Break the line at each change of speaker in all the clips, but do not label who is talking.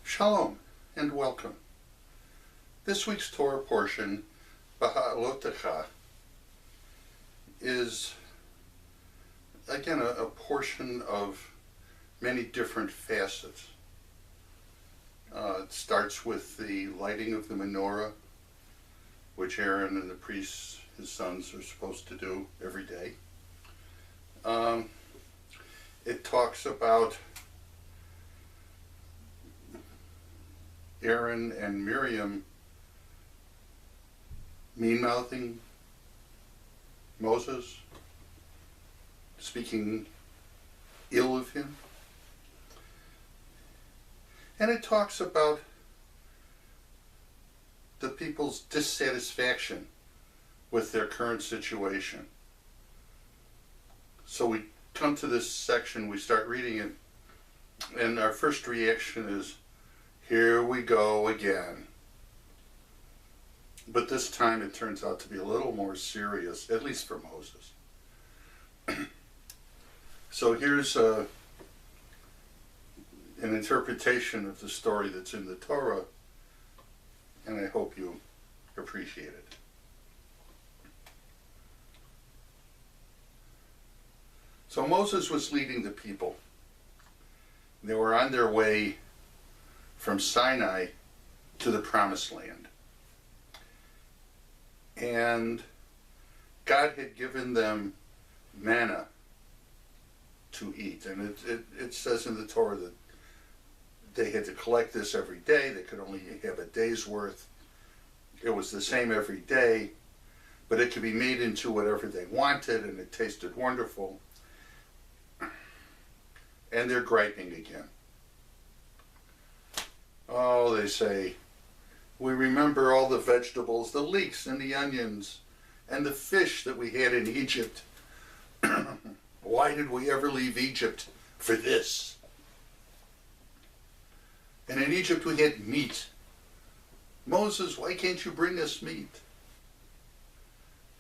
Shalom and welcome. This week's Torah portion, Beha'alotcha, is again a portion of many different facets. It starts with the lighting of the menorah, which Aaron and the priests, his sons, are supposed to do every day. It talks about Aaron and Miriam mean-mouthing Moses, speaking ill of him. And it talks about the people's dissatisfaction with their current situation. So we come to this section, we start reading it, and our first reaction is, here we go again. But this time it turns out to be a little more serious, at least for Moses. So here's an interpretation of the story that's in the Torah, and I hope you appreciate it. So Moses was leading the people. They were on their way from Sinai to the Promised Land. And God had given them manna to eat. And it says in the Torah that they had to collect this every day. They could only have a day's worth. It was the same every day, but it could be made into whatever they wanted, and it tasted wonderful. And they're griping again. Oh, they say, we remember all the vegetables, the leeks and the onions, and the fish that we had in Egypt. Why did we ever leave Egypt for this? And in Egypt we had meat. Moses, why can't you bring us meat?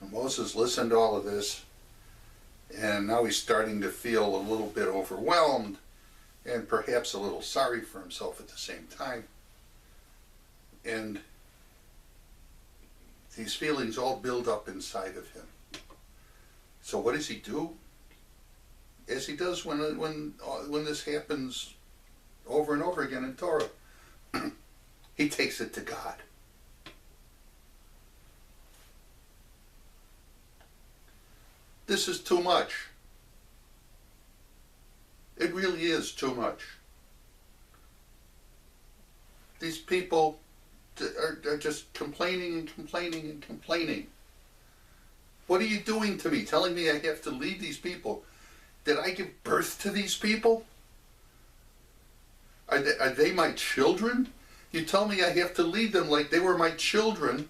And Moses listened to all of this, and now he's starting to feel a little bit overwhelmed, and perhaps a little sorry for himself at the same time. And these feelings all build up inside of him. So what does he do? As he does when this happens over and over again in Torah, he takes it to God. This is too much. It really is too much. These people are just complaining and complaining and complaining. What are you doing to me? Telling me I have to lead these people? Did I give birth to these people? Are they my children? You tell me I have to lead them like they were my children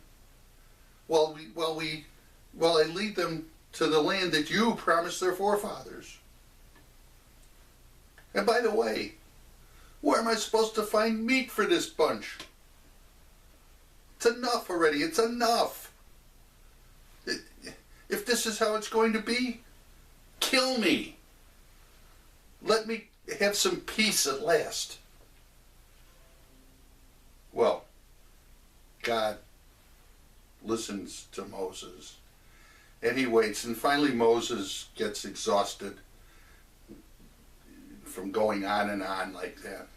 while I lead them to the land that you promised their forefathers. And by the way, where am I supposed to find meat for this bunch? It's enough already. It's enough. If this is how it's going to be, kill me. Let me have some peace at last. Well, God listens to Moses, and he waits, and finally Moses gets exhausted from going on and on like that.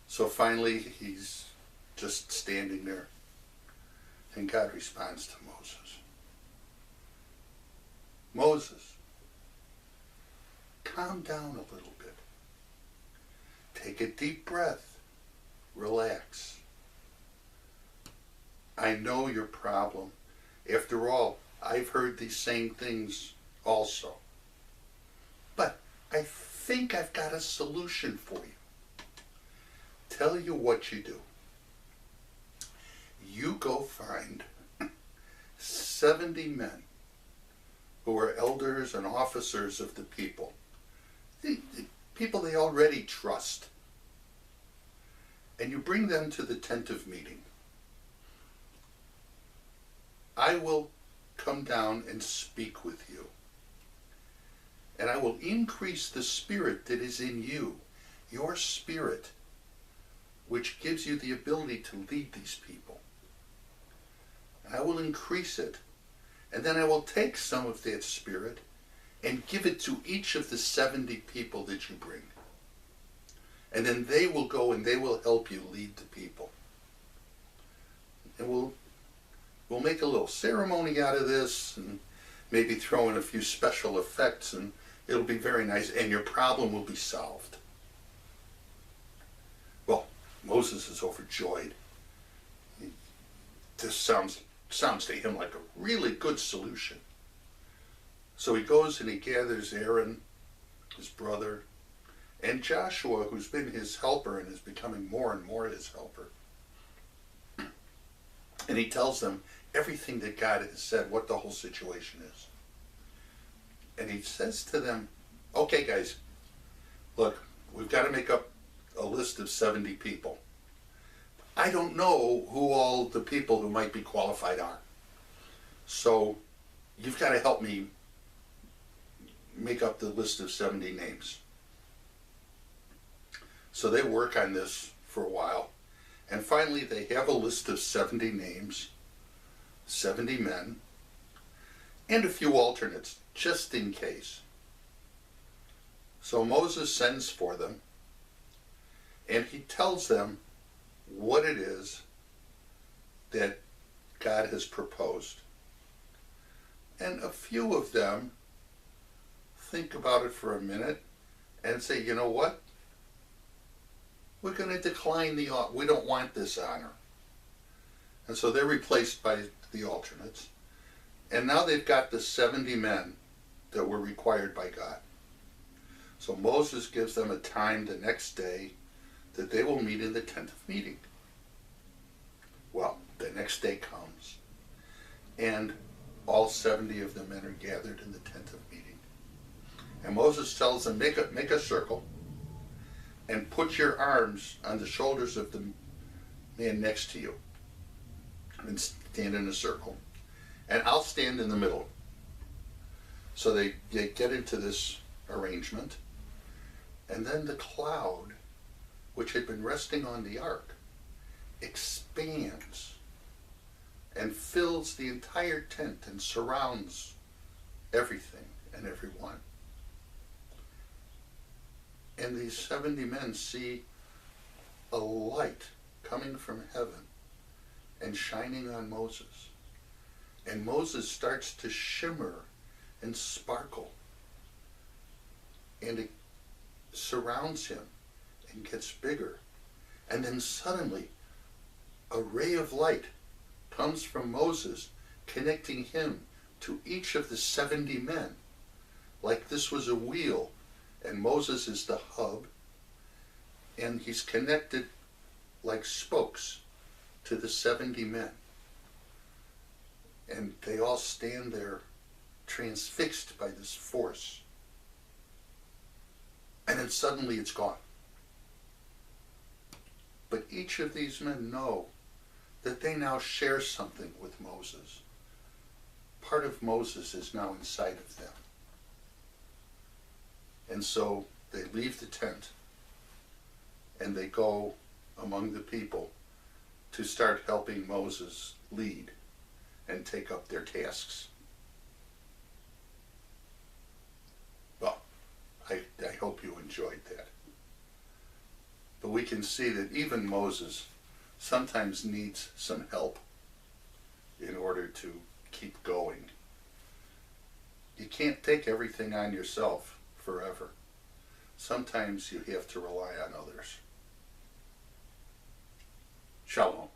So finally he's just standing there, and God responds to Moses. Moses, calm down a little bit. Take a deep breath. Relax. I know your problem. After all, I've heard these same things also. But I think I've got a solution for you. Tell you what you do. You go find 70 men who are elders and officers of the people. The people they already trust. And you bring them to the tent of meeting. I will come down and speak with you. And I will increase the spirit that is in you, your spirit, which gives you the ability to lead these people. And I will increase it, and then I will take some of that spirit and give it to each of the 70 people that you bring. And then they will go and they will help you lead the people. And we'll make a little ceremony out of this, and maybe throw in a few special effects, and it'll be very nice, and your problem will be solved. Well, Moses is overjoyed. This sounds to him like a really good solution. So he goes and he gathers Aaron, his brother, and Joshua, who's been his helper and is becoming more and more his helper. And he tells them everything that God has said, what the whole situation is. And he says to them, okay guys, look, we've got to make up a list of 70 people. I don't know who all the people who might be qualified are. So you've got to help me make up the list of 70 names. So they work on this for a while. And finally they have a list of 70 names, 70 men, and a few alternates, just in case. So Moses sends for them, and he tells them what it is that God has proposed. And a few of them think about it for a minute and say, you know what? We're going to decline we don't want this honor. And so they're replaced by the alternates. And now they've got the 70 men that were required by God. So Moses gives them a time the next day that they will meet in the tent of meeting. Well, the next day comes, and all 70 of the men are gathered in the tent of meeting. And Moses tells them, make a circle, and put your arms on the shoulders of the man next to you, and stand in a circle. And I'll stand in the middle. So they get into this arrangement, and then the cloud, which had been resting on the ark, expands and fills the entire tent and surrounds everything and everyone. And these 70 men see a light coming from heaven and shining on Moses. And Moses starts to shimmer and sparkle. And it surrounds him and gets bigger. And then suddenly, a ray of light comes from Moses, connecting him to each of the 70 men. Like this was a wheel, and Moses is the hub, and he's connected like spokes to the 70 men. And they all stand there transfixed by this force. And then suddenly it's gone. But each of these men know that they now share something with Moses. Part of Moses is now inside of them. And so they leave the tent and they go among the people to start helping Moses lead and take up their tasks. Well, I hope you enjoyed that. But we can see that even Moses sometimes needs some help in order to keep going. You can't take everything on yourself forever. Sometimes you have to rely on others. Shalom.